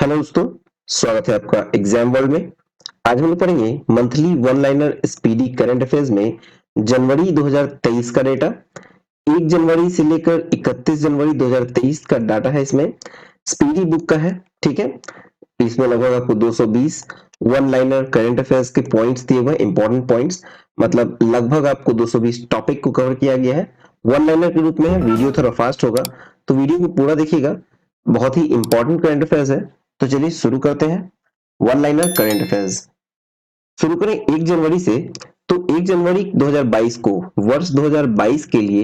Hello दोस्तों, स्वागत है आपका एग्जाम वर्ल्ड में। आज हम लोग पढ़ेंगे monthly one liner speedy current affairs में जनवरी 2023 का डेटा। 1 जनवरी से लेकर 31 जनवरी 2023 का डाटा है। इसमें स्पीडी बुक का है, ठीक है। इसमें लगभग आपको 220 वन लाइनर करंट अफेयर्स के पॉइंट्स दिए हुए, इंपॉर्टेंट पॉइंट्स, मतलब लगभग आपको 220 टॉपिक को कवर किया गया है। वन लाइनर के रूप में है, वीडियो थोड़ा फास्ट होगा तो वीडियो को पूरा देखिएगा। बहुत ही इंपॉर्टेंट करंट अफेयर्स है। तो चलिए शुरू करते हैं वन लाइनर करंट अफेयर्स। शुरू करें 1 जनवरी से। तो 1 जनवरी 2022 को वर्ष 2022 के लिए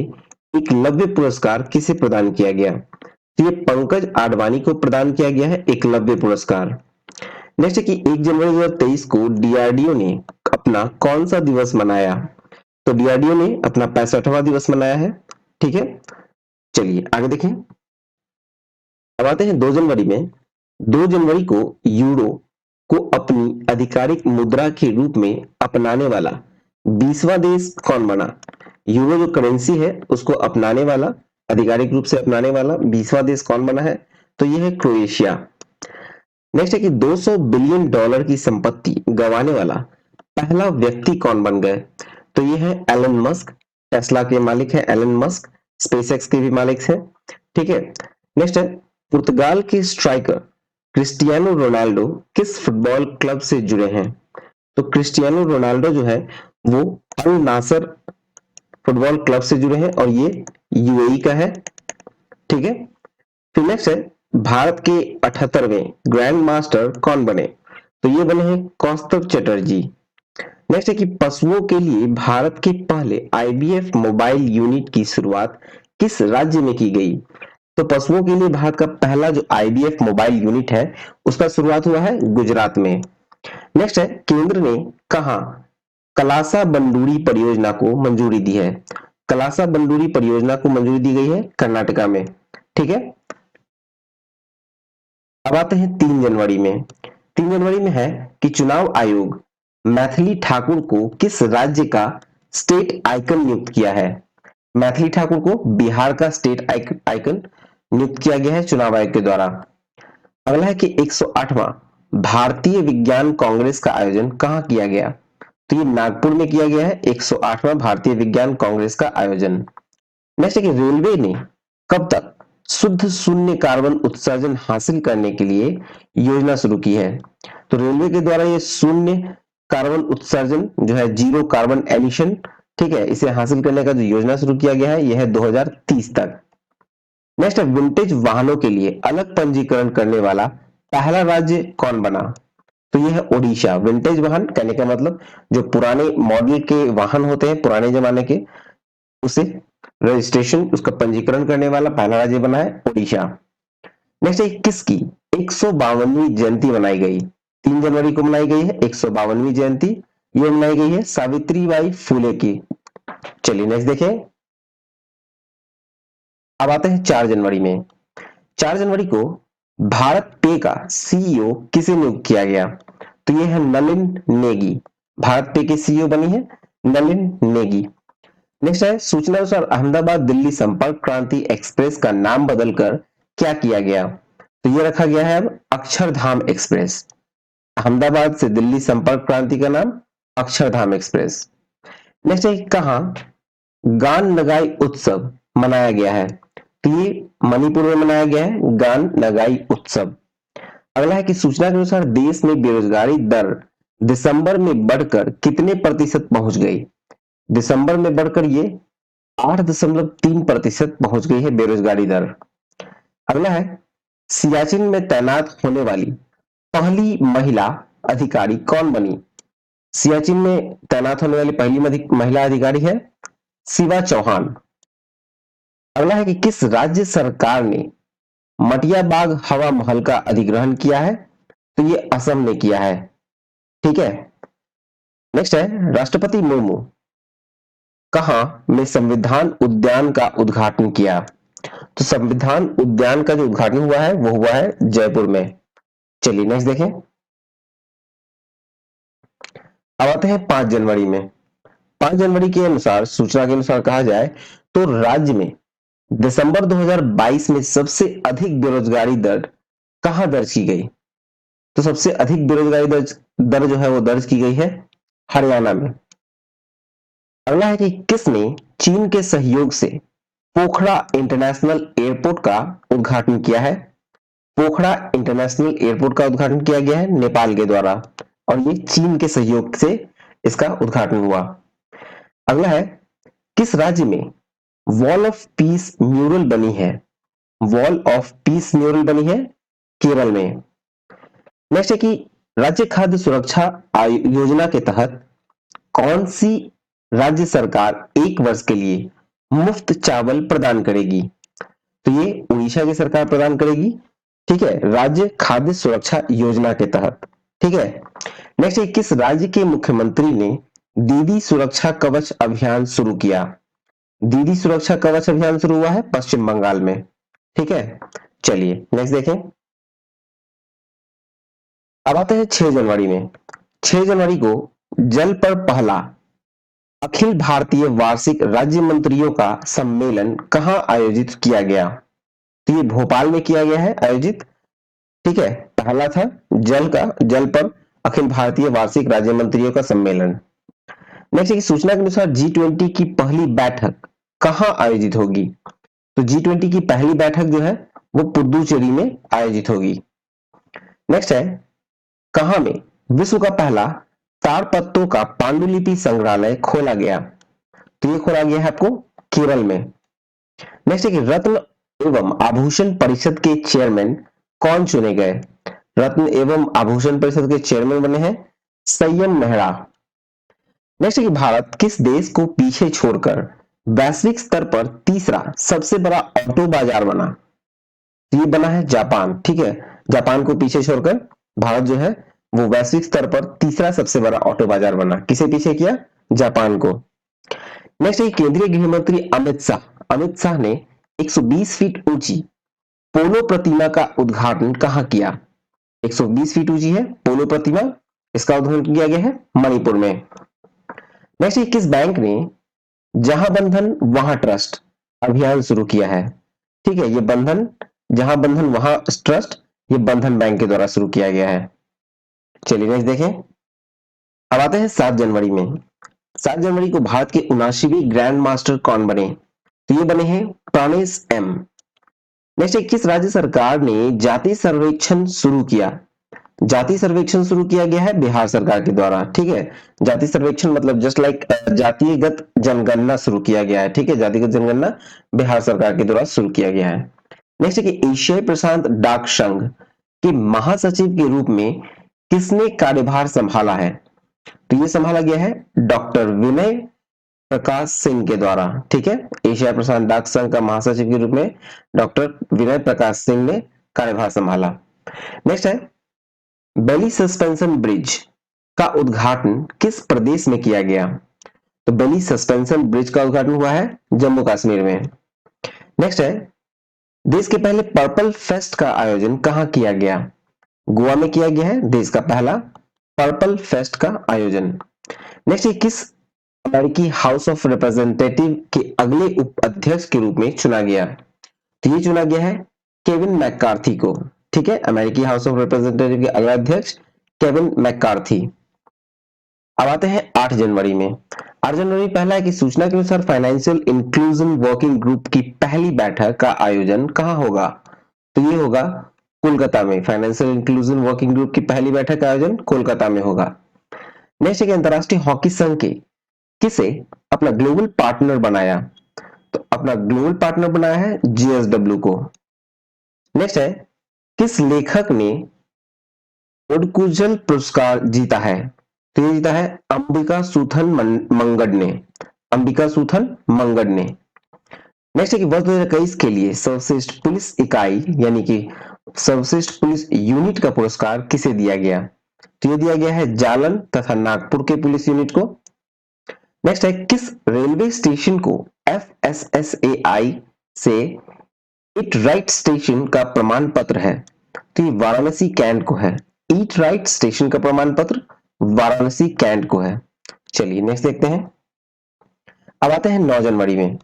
एकलव्य पुरस्कार किसे प्रदान किया गया? तो ये पंकज आडवाणी को प्रदान किया गया है एकलव्य पुरस्कार। नेक्स्ट है कि 1 जनवरी 2023 को डीआरडीओ ने अपना कौन सा दिवस मनाया? तो डीआरडीओ ने अपना 65वां दिवस मनाया है, ठीक है। चलिए आगे देखें। अब आते हैं 2 जनवरी में। 2 जनवरी को यूरो को अपनी आधिकारिक मुद्रा के रूप में अपनाने वाला 20वां देश कौन बना? यूरो जो करेंसी है उसको अपनाने वाला, आधिकारिक रूप से अपनाने वाला 20वां देश कौन बना है? तो यह है क्रोएशिया। नेक्स्ट है कि 200 बिलियन डॉलर की संपत्ति गंवाने वाला पहला व्यक्ति कौन बन गए? तो यह है एलन मस्क। टेस्ला के मालिक है एलन मस्क, स्पेसएक्स के भी मालिक है, ठीक है। नेक्स्ट है पुर्तगाल के स्ट्राइकर क्रिस्टियानो रोनाल्डो किस फुटबॉल क्लब से जुड़े हैं? तो क्रिस्टियानो रोनाल्डो जो है वो अल नासर फुटबॉल क्लब से जुड़े हैं और ये यूएई का है, ठीक है। फिर नेक्स्ट है भारत के 78वें ग्रैंड मास्टर कौन बने? तो ये बने हैं कौस्तुभ चटर्जी। नेक्स्ट है कि पशुओं के लिए भारत के पहले आईवीएफ मोबाइल यूनिट की शुरुआत किस राज्य में की गई? तो पशुओं के लिए भारत का पहला जो आईवीएफ मोबाइल यूनिट है उसका शुरुआत हुआ है गुजरात में। नेक्स्ट है केंद्र ने कहा कलासा बंडूरी परियोजना को मंजूरी दी है? कलासा बंडूरी परियोजना को मंजूरी दी गई है कर्नाटका में, ठीक है। अब आते हैं 3 जनवरी में। 3 जनवरी में है कि चुनाव आयोग मैथिली ठाकुर को किस राज्य का स्टेट आइकन नियुक्त किया है? मैथिली ठाकुर को बिहार का स्टेट आइकन नियुक्त किया गया है चुनाव आयोग के द्वारा। अगला है कि 108वां भारतीय विज्ञान कांग्रेस का आयोजन कहां किया गया? तो ये नागपुर में किया गया है 108वां भारतीय विज्ञान कांग्रेस का आयोजन। नेक्स्ट है कि रेलवे ने कब तक शुद्ध शून्य कार्बन उत्सर्जन हासिल करने के लिए योजना शुरू की है? तो रेलवे के द्वारा ये शून्य कार्बन उत्सर्जन जो है, जीरो कार्बन एमिशन, ठीक है, इसे हासिल करने का जो योजना शुरू किया गया है यह है 2030 तक। नेक्स्ट है विंटेज वाहनों के लिए अलग पंजीकरण करने वाला पहला राज्य कौन बना? तो यह है ओडिशा। विंटेज वाहन कहने का मतलब जो पुराने मॉडल के वाहन होते हैं पुराने जमाने के, उसे रजिस्ट्रेशन उसका पंजीकरण करने वाला पहला राज्य बना है ओडिशा। नेक्स्ट है किसकी 152वीं जयंती मनाई गई? 3 जनवरी को मनाई गई है 152वीं जयंती। ये मनाई गई है सावित्रीबाई फुले की। चलिए नेक्स्ट देखें। अब आते हैं 4 जनवरी में। 4 जनवरी को भारत पे का सीईओ किसे नियुक्त किया गया? तो ये है नलिन नेगी। भारत पे के सीईओ बनी है नलिन नेगी। नेक्स्ट है सूचना अनुसार अहमदाबाद दिल्ली संपर्क क्रांति एक्सप्रेस का नाम बदलकर क्या किया गया? तो ये रखा गया है अब अक्षरधाम एक्सप्रेस। अहमदाबाद से दिल्ली संपर्क क्रांति का नाम अक्षरधाम एक्सप्रेस। नेक्स्ट है कहां गान नगाई उत्सव मनाया गया है? तो ये मणिपुर में मनाया गया है गान नगाई उत्सव। अगला है कि सूचना के अनुसार देश में बेरोजगारी दर दिसंबर में बढ़कर कितने प्रतिशत पहुंच गई? दिसंबर में बढ़कर ये 8.3% पहुंच गई है बेरोजगारी दर। अगला है सियाचिन में तैनात होने वाली पहली महिला अधिकारी कौन बनी? सियाचिन में तैनात होने वाली पहली महिला अधिकारी है शिवा चौहान। अगला है कि किस राज्य सरकार ने मटियाबाग हवा महल का अधिग्रहण किया है? तो ये असम ने किया है, ठीक है। नेक्स्ट है राष्ट्रपति मुर्मू कहां में संविधान उद्यान का उद्घाटन किया? तो संविधान उद्यान का जो उद्घाटन हुआ है वो हुआ है जयपुर में। चलिए नेक्स्ट देखें। अब आते हैं 5 जनवरी में। 5 जनवरी के अनुसार सूचना के अनुसार कहा जाए तो राज्य में दिसंबर 2022 में सबसे अधिक बेरोजगारी दर कहां दर्ज की गई? तो सबसे अधिक बेरोजगारी दर जो है वो दर्ज की गई है हरियाणा में। अगला है कि किसने चीन के सहयोग से पोखरा इंटरनेशनल एयरपोर्ट का उद्घाटन किया है? पोखरा इंटरनेशनल एयरपोर्ट का उद्घाटन किया गया है नेपाल के द्वारा, और ये चीन के सहयोग से इसका उद्घाटन हुआ। अगला है, किस राज्य में वॉल ऑफ पीस म्यूरल बनी है? वॉल ऑफ पीस म्यूरल बनी है केरल में। नेक्स्ट है कि राज्य खाद्य सुरक्षा योजना के तहत कौन सी राज्य सरकार 1 वर्ष के लिए मुफ्त चावल प्रदान करेगी? तो ये उड़ीसा की सरकार प्रदान करेगी, ठीक है, राज्य खाद्य सुरक्षा योजना के तहत, ठीक है। नेक्स्ट है, किस राज्य के मुख्यमंत्री ने दीदी सुरक्षा कवच अभियान शुरू किया? दीदी सुरक्षा कवच अभियान शुरू हुआ है पश्चिम बंगाल में, ठीक है। चलिए नेक्स्ट देखें। अब आते हैं 6 जनवरी में। 6 जनवरी को जल पर पहला अखिल भारतीय वार्षिक राज्य मंत्रियों का सम्मेलन कहां आयोजित किया गया? तो ये भोपाल में किया गया है आयोजित, ठीक है। पहला था जल पर अखिल भारतीय वार्षिक राज्य मंत्रियों का सम्मेलन। नेक्स्ट, सूचना के अनुसार G20 की पहली बैठक कहां आयोजित होगी? तो G20 की पहली बैठक जो है वो पुडुचेरी में आयोजित होगी। नेक्स्ट है, कहां में विश्व का पहला ताड़पत्रों का पांडुलिपि संग्रहालय खोला गया? तो ये खोला गया है आपको केरल में। नेक्स्ट है कि रत्न एवं आभूषण परिषद के चेयरमैन कौन चुने गए? रत्न एवं आभूषण परिषद के चेयरमैन बने हैं संयम मेहरा। नेक्स्ट है कि भारत किस देश को पीछे छोड़कर वैश्विक स्तर पर तीसरा सबसे बड़ा ऑटो बाजार बना? ये बना है जापान, ठीक है। जापान को पीछे छोड़कर भारत जो है वो वैश्विक स्तर पर तीसरा सबसे बड़ा ऑटो बाजार बना। किसे पीछे किया? जापान को। नेक्स्ट है केंद्रीय गृह मंत्री अमित शाह ने 120 फीट ऊंची पोलो प्रतिमा का उद्घाटन कहां किया? 120 फीट ऊंची है पोलो प्रतिमा, इसका उद्घाटन किया गया है मणिपुर में। नेक्स्ट, किस बैंक ने जहां बंधन वहां ट्रस्ट अभियान शुरू किया है? ठीक है, ये बंधन जहां बंधन वहां ट्रस्ट ये बंधन बैंक के द्वारा शुरू किया गया है। चलिए नेक्स्ट देखें। अब आते हैं 7 जनवरी में। 7 जनवरी को भारत के 79वीं ग्रैंड मास्टर कौन बने? तो ये बने हैं प्राणेश एम। नेक्स्ट, किस राज्य सरकार ने जाति सर्वेक्षण शुरू किया? जाति सर्वेक्षण शुरू किया गया है बिहार सरकार के द्वारा, ठीक है। जाति सर्वेक्षण मतलब जस्ट लाइक जातिगत जनगणना शुरू किया गया है, ठीक है। जातिगत जनगणना बिहार सरकार के द्वारा शुरू किया गया है। नेक्स्ट है कि एशियाई प्रशांत डाक संघ के महासचिव के रूप में किसने कार्यभार संभाला है? तो ये संभाला गया है डॉक्टर विनय प्रकाश सिंह के द्वारा, ठीक है। एशिया प्रशांत डाक संघ का महासचिव के रूप में डॉक्टर विनय प्रकाश सिंह ने कार्यभार संभाला। नेक्स्ट है, बेली सस्पेंशन ब्रिज का उद्घाटन किस प्रदेश में किया गया? तो बेली सस्पेंशन ब्रिज का उद्घाटन हुआ है जम्मू कश्मीर में। नेक्स्ट है, देश के पहले पर्पल फेस्ट का आयोजन कहां किया गया? गोवा में किया गया है देश का पहला पर्पल फेस्ट का आयोजन। नेक्स्ट है, किस अमेरिकी हाउस ऑफ रिप्रेजेंटेटिव के अगले उपाध्यक्ष के रूप में चुना गया? तो ये चुना गया है केविन मैकार्थी को, ठीक है। अमेरिकी हाउस ऑफ रिप्रेजेंटेटिव के अगला अध्यक्ष केविन मैकार्थी। अब आते हैं 8 जनवरी में। 8 जनवरी पहला है कि सूचना के अनुसार फाइनेंशियल इंक्लूजन वर्किंग ग्रुप की पहली बैठक का आयोजन कहां होगा? तो ये होगा कोलकाता में। फाइनेंशियल इंक्लूजन वर्किंग ग्रुप की पहली बैठक का आयोजन कोलकाता में होगा। नेक्स्ट है कि अंतरराष्ट्रीय हॉकी संघ के किसे अपना ग्लोबल पार्टनर बनाया? तो अपना ग्लोबल पार्टनर बनाया है जीएसडब्ल्यू को। नेक्स्ट है, किस लेखक ने ओडकुजल पुरस्कार जीता है? तो ये जीता है अंबिका सुथन मंगड ने। अंबिका सुथन मंगड ने। नेक्स्ट है कि वर्ष 2021 के लिए सर्वश्रेष्ठ पुलिस इकाई यानी कि सर्वश्रेष्ठ पुलिस यूनिट का पुरस्कार किसे दिया गया? तो ये दिया गया है जालन तथा नागपुर के पुलिस यूनिट को। नेक्स्ट है, किस रेलवे स्टेशन को FSSAI से इट राइट स्टेशन का प्रमाण पत्र है? तो ये वाराणसी कैंट को है। ईट राइट स्टेशन का प्रमाण पत्र वाराणसी कैंट को है। चलिए नेक्स्ट देखते हैं। अब आते हैं 9 जनवरी में।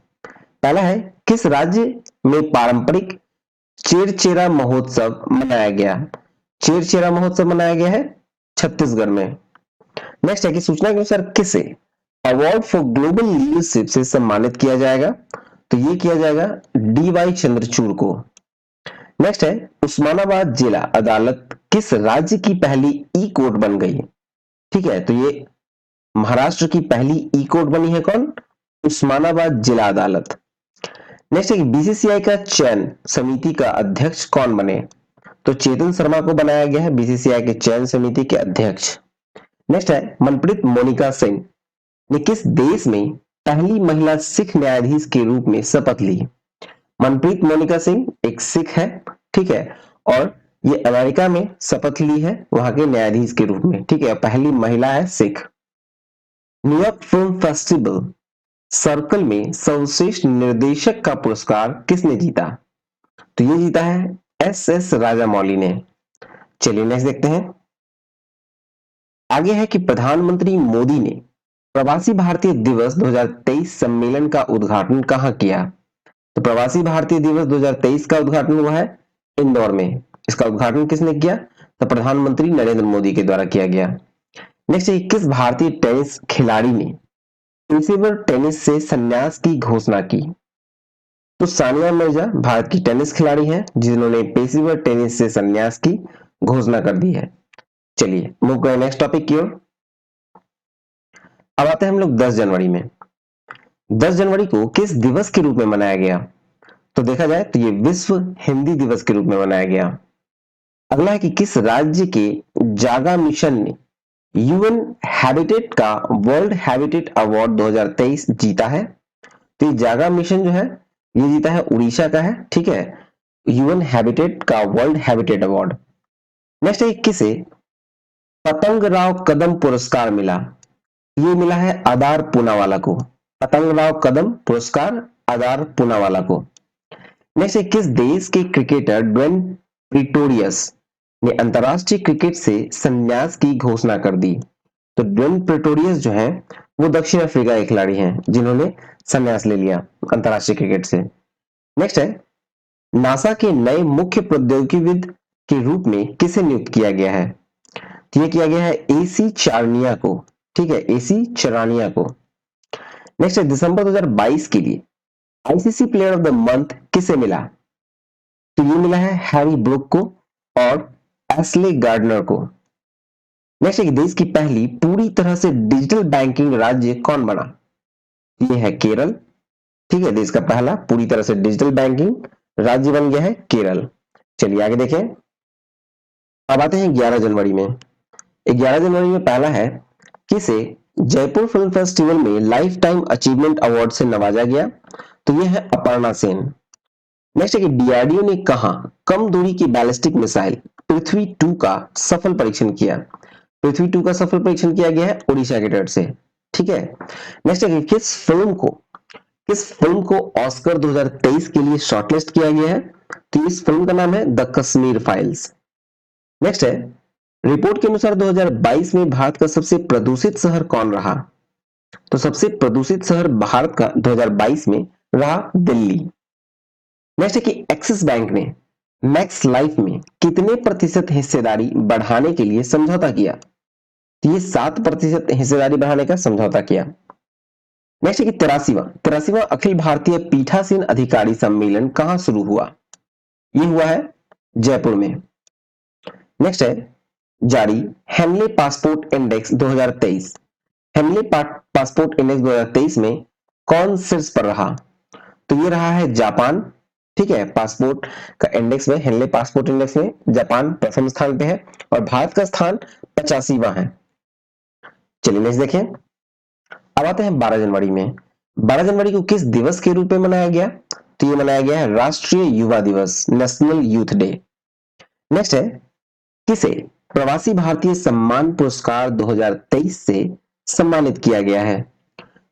पहला है, किस राज्य में पारंपरिक चेरचेरा महोत्सव मनाया गया? चेरचेरा महोत्सव मनाया गया है छत्तीसगढ़ में। नेक्स्ट है कि सूचना के अनुसार किसे अवार्ड फॉर ग्लोबल लीडरशिप से सम्मानित किया जाएगा? तो ये किया जाएगा डी.वाई. चंद्रचूड़ को। नेक्स्ट है उस्मानाबाद जिला अदालत किस राज्य की पहली ई कोर्ट बन गई? ठीक है, तो ये महाराष्ट्र की पहली ई कोर्ट बनी है कौन? उस्मानाबाद जिला अदालत। नेक्स्ट है कि बीसीसीआई का चयन समिति का अध्यक्ष कौन बने? तो चेतन शर्मा को बनाया गया है बीसीसीआई के चयन समिति के अध्यक्ष। नेक्स्ट है मनप्रीत मोनिका सिंह ने किस देश में पहली महिला सिख न्यायाधीश के रूप में शपथ ली? मनप्रीत मोनिका सिंह एक सिख है, ठीक है, और ये अमेरिका में शपथ ली है वहां के न्यायाधीश के रूप में, ठीक है, पहली महिला है Sikh. New York film festival circle में सर्वश्रेष्ठ निर्देशक का पुरस्कार किसने जीता? तो ये जीता है एस राजामौली ने। चलिए नेक्स्ट देखते हैं। आगे है कि प्रधानमंत्री मोदी ने प्रवासी भारतीय दिवस 2023 सम्मेलन का उद्घाटन कहां किया? तो प्रवासी भारतीय दिवस 2023 का उद्घाटन हुआ है इंदौर में। इसका उद्घाटन किसने किया? तो प्रधानमंत्री नरेंद्र मोदी के द्वारा किया गया। नेक्स्ट है किस भारतीय टेनिस खिलाड़ी ने पेशेवर टेनिस से संन्यास की घोषणा की? तो सानिया मिर्जा भारत की टेनिस खिलाड़ी हैं जिन्होंने पेशेवर टेनिस से संन्यास की घोषणा कर दी है। चलिए मूव करें नेक्स्ट टॉपिक की ओर। अब आते हैं हम लोग 10 जनवरी में। 10 जनवरी को किस दिवस के रूप में मनाया गया? तो देखा जाए तो ये विश्व हिंदी दिवस के रूप में मनाया गया। अगला है कि किस राज्य के जागा मिशन ने यूएन हैबिटेट का वर्ल्ड हैबिटेट अवार्ड 2023 जीता है? तो ये जागा मिशन जो है ये जीता है उड़ीसा का है, ठीक है, यूएन हैबिटेट का वर्ल्ड हैबिटेट अवार्ड। नेक्स्ट है किसे पतंगराव कदम पुरस्कार मिला? ये मिला है आदार पूनावाला को। पतंगराव कदम पुरस्कार आदार पूनावाला को। नेक्स्ट है किस देश के क्रिकेटर ड्वेन प्रिटोरियस ने अंतरराष्ट्रीय क्रिकेट से संन्यास की घोषणा कर दी? तो ड्वेन प्रिटोरियस जो है वो दक्षिण अफ्रीका के खिलाड़ी हैं जिन्होंने संन्यास ले लिया अंतरराष्ट्रीय क्रिकेट से। नेक्स्ट है नासा के नए मुख्य प्रौद्योगिकीविद के रूप में किसे नियुक्त किया गया है? तो ये किया गया है एसी चारनिया को, ठीक है, एसी चरानिया को। नेक्स्ट है दिसंबर 2022 के लिए ICC player of the month किसे मिला? तो ये मिला है हैरी ब्रूक को और एस्ले गार्डनर को। नेक्स्ट है देश की पहली पूरी तरह से डिजिटल बैंकिंग राज्य कौन बना? ये है केरल, ठीक है, देश का पहला पूरी तरह से डिजिटल बैंकिंग राज्य बन गया है केरल। चलिए आगे देखें। अब आते हैं 11 जनवरी में। 11 जनवरी में पहला है किसे जयपुर फिल्म फेस्टिवल में लाइफ टाइम अचीवमेंट अवार्ड से नवाजा गया? तो यह है अपर्णा सेन। नेक्स्ट है कि डीआरडीओ ने कहा कम दूरी की बैलिस्टिक मिसाइल पृथ्वी 2 का सफल परीक्षण किया? पृथ्वी 2 का सफल परीक्षण किया गया है ओडिशा के तट से, ठीक है। नेक्स्ट है कि किस फिल्म को ऑस्कर 2023 के लिए शॉर्टलिस्ट किया गया है? तो इस फिल्म का नाम है द कश्मीर फाइल्स। नेक्स्ट है रिपोर्ट के अनुसार 2022 में भारत का सबसे प्रदूषित शहर कौन रहा? तो सबसे प्रदूषित शहर भारत का 2022 में रहा दिल्ली। नेक्स्ट है कि एक्सिस बैंक ने मैक्स लाइफ में कितने प्रतिशत हिस्सेदारी बढ़ाने के लिए समझौता किया? तो ये 7% हिस्सेदारी बढ़ाने का समझौता किया। नेक्स्ट है कि 83वां अखिल भारतीय पीठासीन अधिकारी सम्मेलन कहां शुरू हुआ? ये हुआ है जयपुर में। नेक्स्ट है जारी Henley passport index 2023। Henley passport index 2023 में कौन शीर्ष पर रहा? तो ये रहा है जापान, ठीक है, पासपोर्ट का इंडेक्स में हेनले पासपोर्ट इंडेक्स में जापान प्रथम स्थान पे है और भारत का स्थान 85वां है। चलिए नेक्स्ट देखें। अब आते हैं 12 जनवरी में। 12 जनवरी को किस दिवस के रूप में मनाया गया? तो ये मनाया गया है राष्ट्रीय युवा दिवस, नेशनल यूथ डे। नेक्स्ट है किसे प्रवासी भारतीय सम्मान पुरस्कार 2023 से सम्मानित किया गया है?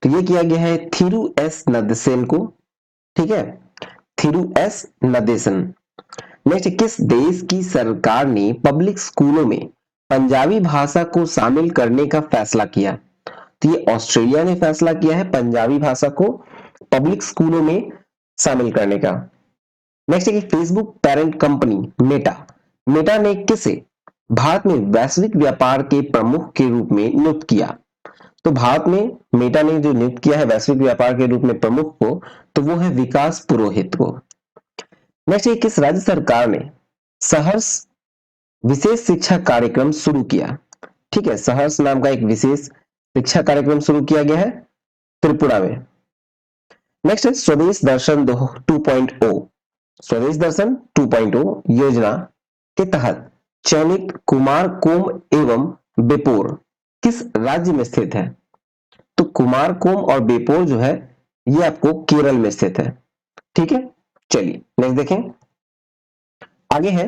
तो ये किया गया है थिरु एस नदेसेन को, ठीक है, थिरु एस नदेसन। नेक्स्ट किस देश की सरकार ने पब्लिक स्कूलों में पंजाबी भाषा को शामिल करने का फैसला किया? तो ये ऑस्ट्रेलिया ने फैसला किया है पंजाबी भाषा को पब्लिक स्कूलों में शामिल करने का। नेक्स्ट है कि फेसबुक पेरेंट कंपनी मेटा ने किसे भारत में वैश्विक व्यापार के प्रमुख के रूप में नियुक्त किया। तो भारत में मेटा ने जो नियुक्त किया है वैश्विक व्यापार के रूप में प्रमुख को, तो वो है विकास पुरोहित को। नेक्स्ट, किस राज्य सरकार ने सहर्ष विशेष शिक्षा कार्यक्रम शुरू किया? ठीक है, सहर्ष नाम का एक विशेष शिक्षा कार्यक्रम शुरू किया गया है त्रिपुरा में। नेक्स्ट है स्वदेश दर्शन 2.0। स्वदेश दर्शन 2.0 योजना के तहत चयनित कुमारकोम एवं बेपोर किस राज्य में स्थित है? तो कुमारकोम और बेपोर जो है ये आपको केरल में स्थित है। ठीक है, चलिए नेक्स्ट देखें। आगे है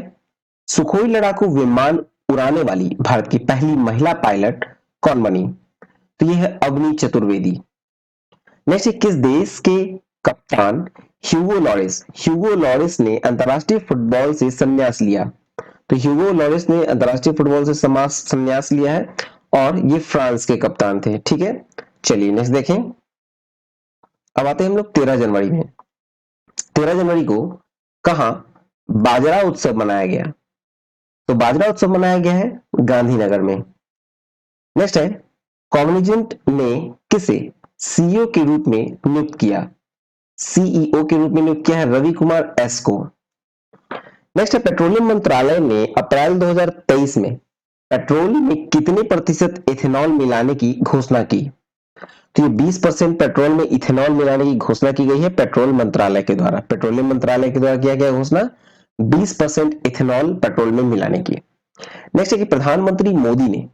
सुखोई लड़ाकू विमान उड़ाने वाली भारत की पहली महिला पायलट कौन बनी? तो ये है अवनी चतुर्वेदी। नेक्स्ट, किस देश के कप्तान ह्यूगो लॉरिस ने अंतरराष्ट्रीय फुटबॉल से संन्यास लिया? तो ह्यूगो लॉरिस ने अंतरराष्ट्रीय फुटबॉल से संन्यास लिया है और ये फ्रांस के कप्तान थे। ठीक है, चलिए नेक्स्ट देखें। अब आते हैं हम लोग 13 जनवरी में। 13 जनवरी को कहां बाजरा उत्सव मनाया गया? तो बाजरा उत्सव मनाया गया है गांधीनगर में। नेक्स्ट है कॉग्निजेंट ने किसे सीईओ के रूप में नियुक्त किया? सीईओ के रूप में नियुक्त किया है रवि कुमार एस को। नेक्स्ट है पेट्रोलियम मंत्रालय ने अप्रैल 2023 में पेट्रोल में कितने प्रतिशत इथेनॉल मिलाने की घोषणा की? तो ये 20% पेट्रोल में इथेनॉल मिलाने की घोषणा की गई है पेट्रोल मंत्रालय के द्वारा। पेट्रोलियम मंत्रालय के द्वारा किया गया घोषणा 20% इथेनॉल पेट्रोल में मिलाने की। नेक्स्ट है कि प्रधानमंत्री मोदी ने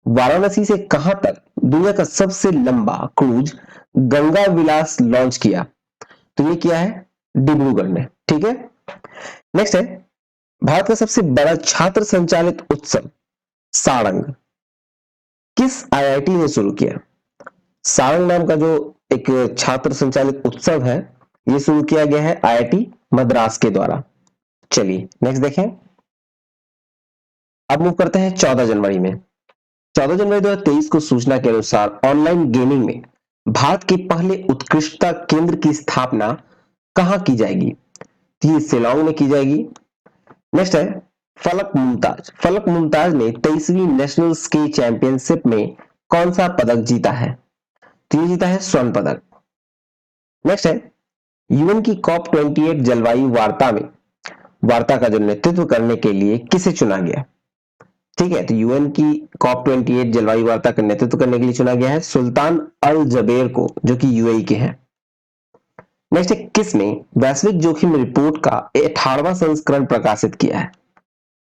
वाराणसी से कहां तक दुनिया का सबसे लंबा क्रूज गंगा विलास लॉन्च किया? तो ये किया है डिब्रूगढ़ में। ठीक है, नेक्स्ट है भारत का सबसे बड़ा छात्र संचालित उत्सव सारंग किस आईआईटी ने शुरू किया? सारंग नाम का जो एक छात्र संचालित उत्सव है ये शुरू किया गया है आईआईटी मद्रास के द्वारा। चलिए नेक्स्ट देखें। अब मूव करते हैं 14 जनवरी में। 14 जनवरी 2023 को सूचना के अनुसार ऑनलाइन गेमिंग में भारत के पहले उत्कृष्टता केंद्र की स्थापना कहां की जाएगी? तो ये शिलांग में की जाएगी। नेक्स्ट है फलक मुमताज ने 23वीं नेशनल स्की चैंपियनशिप में कौन सा पदक जीता है? तो ये जीता है स्वर्ण पदक। नेक्स्ट है यूएन की COP28 जलवायु वार्ता का जो नेतृत्व करने के लिए किसे चुना गया? ठीक है, तो यूएन की COP28 जलवायु वार्ता का नेतृत्व करने के लिए चुना गया है सुल्तान अल जबेर को, जो कि यूएई के हैं। नेक्स्ट है किसने वैश्विक जोखिम रिपोर्ट का 18वां संस्करण प्रकाशित किया है?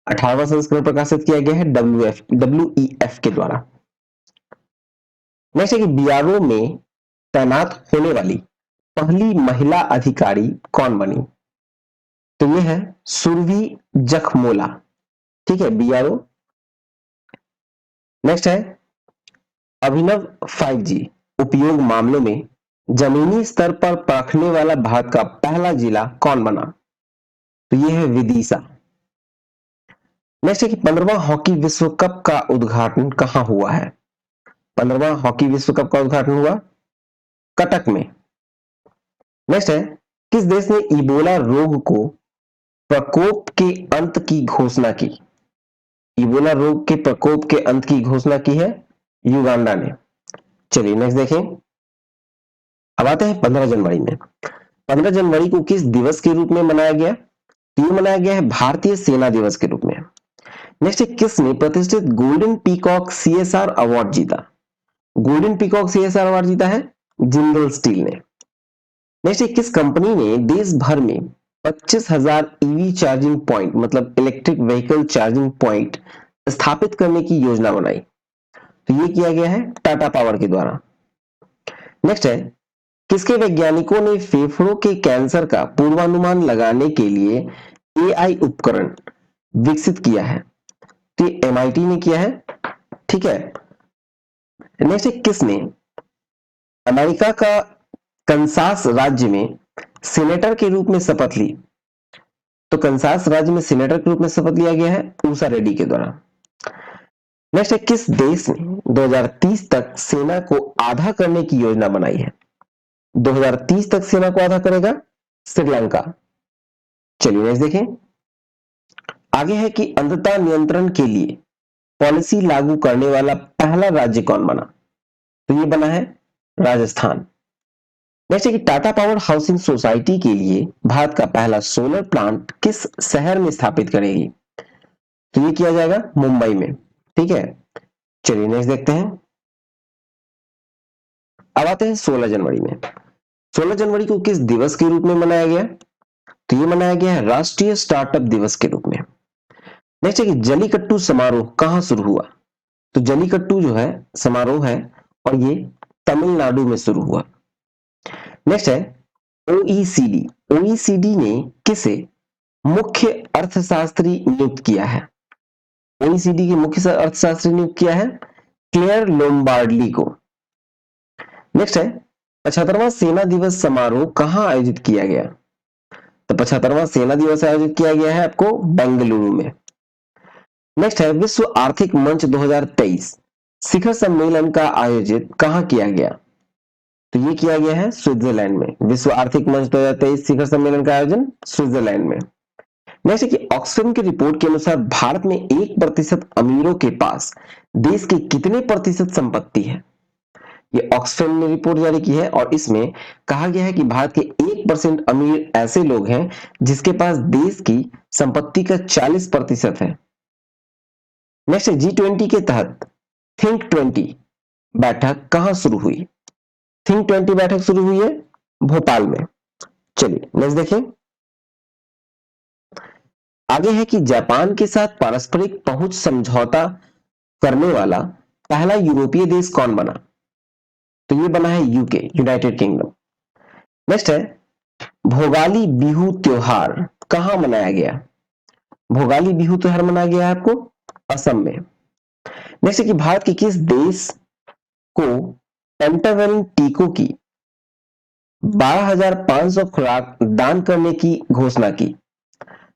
18वां संस्करण प्रकाशित किया गया है WEF के द्वारा। नेक्स्ट है कि बीआरओ में तैनात होने वाली पहली महिला अधिकारी कौन बनी? तो ये है सुरभि जखमोला। ठीक है, बीआरओ। नेक्स्ट है अभिनव 5G उपयोग मामलों में जमीनी स्तर पर परखने वाला भारत का पहला जिला कौन बना? तो यह है विदिशा। नेक्स्ट है कि 15वां हॉकी विश्व कप का उद्घाटन कहां हुआ है? 15वां हॉकी विश्व कप का उद्घाटन हुआ कटक में। नेक्स्ट है किस देश ने इबोला रोग को प्रकोप के अंत की घोषणा की? इबोला रोग के प्रकोप के अंत की घोषणा की है युगांडा ने। चलिए नेक्स्ट देखें। अब आते हैं 15 जनवरी में। 15 जनवरी को किस दिवस के रूप में मनाया गया? ये मनाया गया है भारतीय सेना दिवस के रूप में। नेक्स्ट किसने प्रतिष्ठित गोल्डन पीकॉक सीएसआर अवार्ड जीता? गोल्डन पीकॉक सीएसआर अवार्ड जीता है जिंदल स्टील ने। नेक्स्ट किस कंपनी ने देश भर में 25,000 ईवी चार्जिंग पॉइंट मतलब इलेक्ट्रिक व्हीकल चार्जिंग पॉइंट स्थापित करने की योजना बनाई? तो ये किया गया है टाटा पावर के द्वारा। नेक्स्ट है किसके वैज्ञानिकों ने फेफड़ों के कैंसर का पूर्वानुमान लगाने के लिए एआई उपकरण विकसित किया है? तो ये एमआईटी ने किया है। ठीक है, नेक्स्ट किसने अमेरिका का कंसास राज्य में सीनेटर के रूप में शपथ ली? तो कंसास राज्य में सीनेटर के रूप में शपथ लिया गया है उषा रेड्डी के द्वारा। नेक्स्ट है किस देश ने 2030 तक सेना को आधा करने की योजना बनाई है? 2030 तक सेना को आधा करेगा श्रीलंका। चलिए नेक्स्ट देखें। आगे है कि अंधता नियंत्रण के लिए पॉलिसी लागू करने वाला पहला राज्य कौन बना? तो ये बना है राजस्थान। जैसे कि टाटा पावर हाउसिंग सोसाइटी के लिए भारत का पहला सोलर प्लांट किस शहर में स्थापित करेगी? तो ये किया जाएगा मुंबई में। ठीक है, चलिए नेक्स्ट देखते हैं। अब आते हैं 16 जनवरी में। 16 जनवरी को किस दिवस के रूप में मनाया गया? तो ये मनाया गया है राष्ट्रीय स्टार्टअप दिवस के रूप में। नेक्स्ट है कि जलीकट्टू समारोह कहां शुरू हुआ? तो जलीकट्टू जो है समारोह है और ये तमिलनाडु में शुरू हुआ। नेक्स्ट है ओईसीडी। ओईसीडी ने किसे मुख्य अर्थशास्त्री नियुक्त किया है? ओईसीडी के मुख्य अर्थशास्त्री नियुक्त किया है क्लेयर लोम्बार्डली को। नेक्स्ट है 75वां सेना दिवस समारोह कहां आयोजित किया गया? तो 75वां सेना दिवस आयोजित किया गया है आपको बेंगलुरु में। नेक्स्ट है विश्व आर्थिक मंच 2023 शिखर सम्मेलन का आयोजित कहां किया गया? तो ये किया गया है स्विट्जरलैंड में। विश्व आर्थिक मंच 2023 शिखर सम्मेलन का आयोजन स्विट्जरलैंड में। नेक्स्ट है कि ऑक्सफैम की रिपोर्ट के अनुसार भारत में 1% अमीरों के पास देश के कितने प्रतिशत संपत्ति है? ये ऑक्सफैम ने रिपोर्ट जारी की है और इसमें कहा गया है कि भारत के 1% अमीर ऐसे लोग हैं जिसके पास देश की संपत्ति का 40% है। नेक्स्ट G20 के तहत थिंक 20 बैठक कहां शुरू हुई? थिंक 20 बैठक शुरू हुई है भोपाल में। चलिए नेक्स्ट देखें। आगे है कि जापान के साथ पारस्परिक पहुंच समझौता करने वाला पहला यूरोपीय देश कौन बना? तो ये बना है यूके, यूनाइटेड किंगडम। नेक्स्ट है भोगाली बिहू त्योहार कहां मनाया गया? भोगाली बिहू त्योहार मनाया गया है आपको असम में। नेक्स्ट है कि भारत के किस देश को पेंटावेलिन टीकों की 12,500 खुराक दान करने की घोषणा की?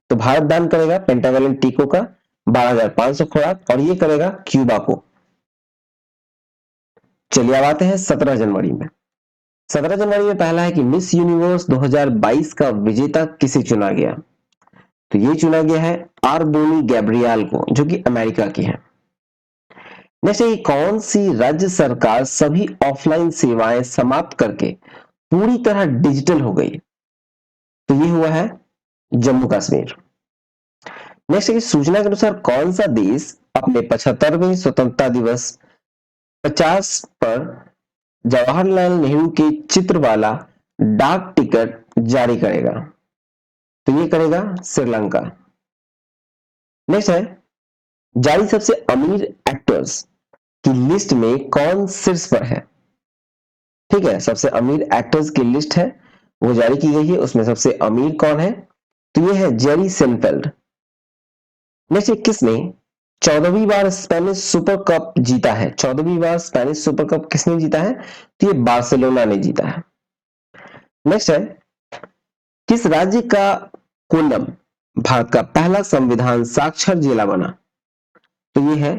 तो भारत दान करेगा पेंटावेलिन टीकों का 12,500 खुराक और ये करेगा क्यूबा को। चलिए अब आते हैं 17 जनवरी में। 17 जनवरी में पहला है कि मिस यूनिवर्स 2022 का विजेता किसे चुना गया? तो ये चुना गया है आरबोनी गैब्रियल को, जो कि अमेरिका की है। नेक्स्ट है कौन सी राज्य सरकार सभी ऑफलाइन सेवाएं समाप्त करके पूरी तरह डिजिटल हो गई? तो ये हुआ है जम्मू कश्मीर। नेक्स्ट है कि सूचना के अनुसार कौन सा देश अपने 75वें स्वतंत्रता दिवस 50 पर जवाहरलाल नेहरू के चित्र वाला डाक टिकट जारी करेगा? तो ये करेगा श्रीलंका। नेक्स्ट है जारी सबसे अमीर एक्टर्स की लिस्ट में कौन शीर्ष पर है? ठीक है, सबसे अमीर एक्टर्स की लिस्ट है वो जारी की गई है, उसमें सबसे अमीर कौन है? तो ये है जेरी सेनफेल्ड। नेक्स्ट किसने 14वीं बार स्पेनिश सुपर कप जीता है? 14वीं बार स्पेनिश सुपर कप किसने जीता है? तो ये बार्सिलोना ने जीता है। नेक्स्ट है किस राज्य का कोल्लम भारत का पहला संविधान साक्षर जिला बना? तो ये है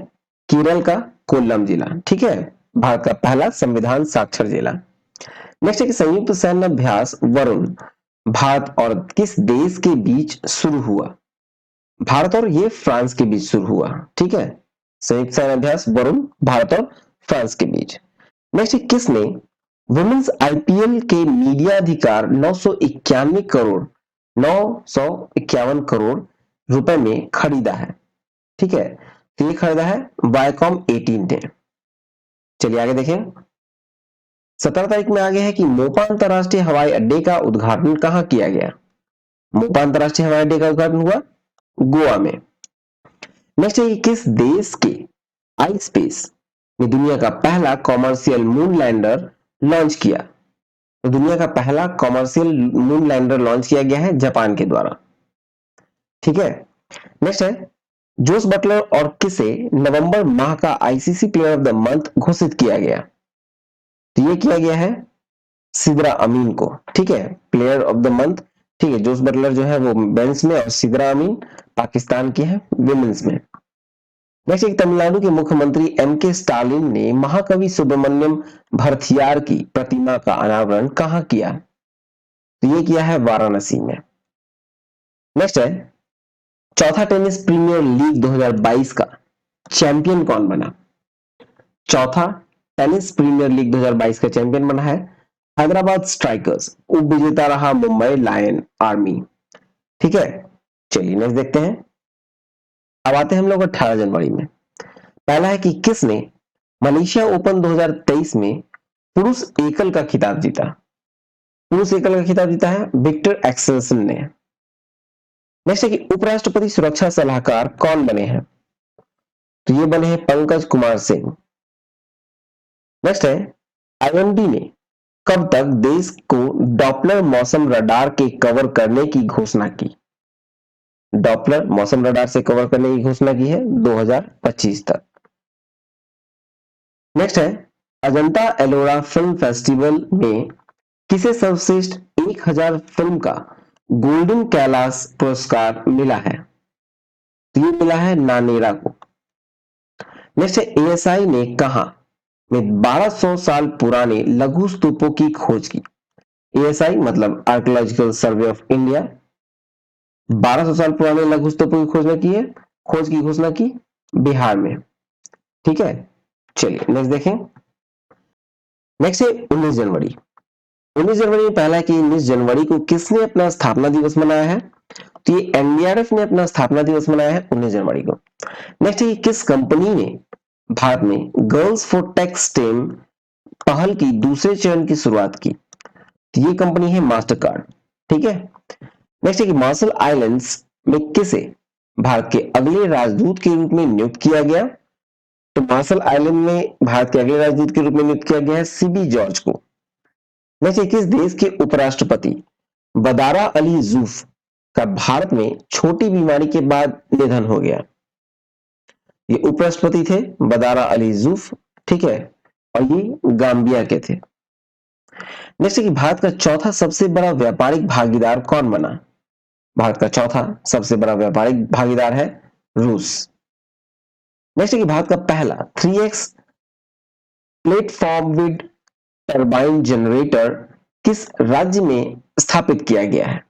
केरल का कोल्लम जिला। ठीक है, भारत का पहला संविधान साक्षर जिला। नेक्स्ट है कि संयुक्त सैन्य अभ्यास वरुण भारत और किस देश के बीच शुरू हुआ? भारत और ये फ्रांस के बीच शुरू हुआ। ठीक है, संयुक्त सैन्य अभ्यास वरुण भारत और फ्रांस के बीच। नेक्स्ट किसने वुमेन्स आईपीएल के मीडिया अधिकार 951 करोड़ रुपए में खरीदा है? ठीक है, तो ये खरीदा है वायकॉम 18 ने। चलिए आगे देखें। 17 तारीख में आगे है कि मोपा अंतरराष्ट्रीय हवाई अड्डे का उद्घाटन कहां किया गया? मोपा अंतरराष्ट्रीय हवाई अड्डे का उद्घाटन हुआ गोवा में। नेक्स्ट है कि किस देश के आई स्पेस ने दुनिया का पहला कॉमर्शियल मून लैंडर लॉन्च किया? तो दुनिया का पहला कॉमर्शियल मून लैंडर लॉन्च किया गया है जापान के द्वारा। ठीक है, नेक्स्ट है जोस बटलर और किसे नवंबर माह का ICC player of the month घोषित किया गया? तो ये किया गया है सिद्रा अमीन को। ठीक है, प्लेयर ऑफ द मंथ। ठीक है, जोस बटलर जो है वो मेंस में और सिद्रा अमीन पाकिस्तान की है विमेंस में। नेक्स्ट एक तमिलनाडु के मुख्यमंत्री एम.के. स्टालिन ने महाकवि सुब्रमण्यम भरथियार की प्रतिमा का अनावरण कहां किया? तो ये किया है वाराणसी में। नेक्स्ट है चौथा टेनिस प्रीमियर लीग 2022 का चैंपियन कौन बना? चौथा टेनिस प्रीमियर लीग 2022 का चैंपियन बना है हैदराबाद स्ट्राइकर्स। उप विजेता रहा मुंबई लायन आर्मी। ठीक है, चलिए नेक्स्ट देखते हैं। अब आते हैं हम लोग 18 जनवरी में। पहला है कि किसने मलेशिया ओपन 2023 में पुरुष एकल का खिताब जीता? पुरुष एकल का खिताब जीता है विक्टर एक्सेल्सन ने। नेक्स्ट है कि उपराष्ट्रपति सुरक्षा सलाहकार कौन बने हैं? तो ये बने हैं पंकज कुमार सिंह। नेक्स्ट है आईएमडी ने कब तक देश को डॉपलर मौसम रडार के कवर करने की घोषणा की? डॉपलर मौसम रडार से कवर करने की घोषणा की है 2025 तक। नेक्स्ट है अजंता एलोरा फिल्म फेस्टिवल में किसे सर्वश्रेष्ठ 1000 फिल्म का गोल्डन कैलाश पुरस्कार मिला है? तो ये मिला है नानेरा को। नेक्स्ट है एएसआई ने कहा में 1200 साल पुराने लघु स्तूपों की खोज की? एएसआई मतलब आर्कियोलॉजिकल सर्वे ऑफ इंडिया 1200 साल पुराने लघु स्तूपों की खोज की घोषणा की बिहार में। ठीक है, चलिए नेक्स्ट देखें। नेक्स्ट है 19 जनवरी। 19 जनवरी में पहला है कि 19 जनवरी को किसने अपना स्थापना दिवस मनाया है? तो ये एनडीआरएफ ने अपना स्थापना दिवस मनाया है 19 जनवरी को। नेक्स्ट है कि किस कंपनी ने भारत में गर्ल्स फॉर टेक स्टेम पहल की दूसरे चरण की शुरुआत की? तो ये कंपनी है मास्टर कार्ड। ठीक है, नेक्स्ट है कि मार्शल आइलैंड्स में किसे भारत के अगले राजदूत के रूप में नियुक्त किया गया? तो मार्शल आइलैंड में भारत के अगले राजदूत के रूप में नियुक्त किया गया है सीबी जॉर्ज को। नेक्स्ट किस देश के उपराष्ट्रपति बदारा अली जूफ का भारत में छोटी बीमारी के बाद निधन हो गया? ये उपराष्ट्रपति थे बदारा अली जूफ। ठीक है, और ये गाम्बिया के थे। नेक्स्ट कि भारत का चौथा सबसे बड़ा व्यापारिक भागीदार कौन बना? भारत का चौथा सबसे बड़ा व्यापारिक भागीदार है रूस। नेक्स्ट कि भारत का पहला 3x platform with turbine generator किस राज्य में स्थापित किया गया है?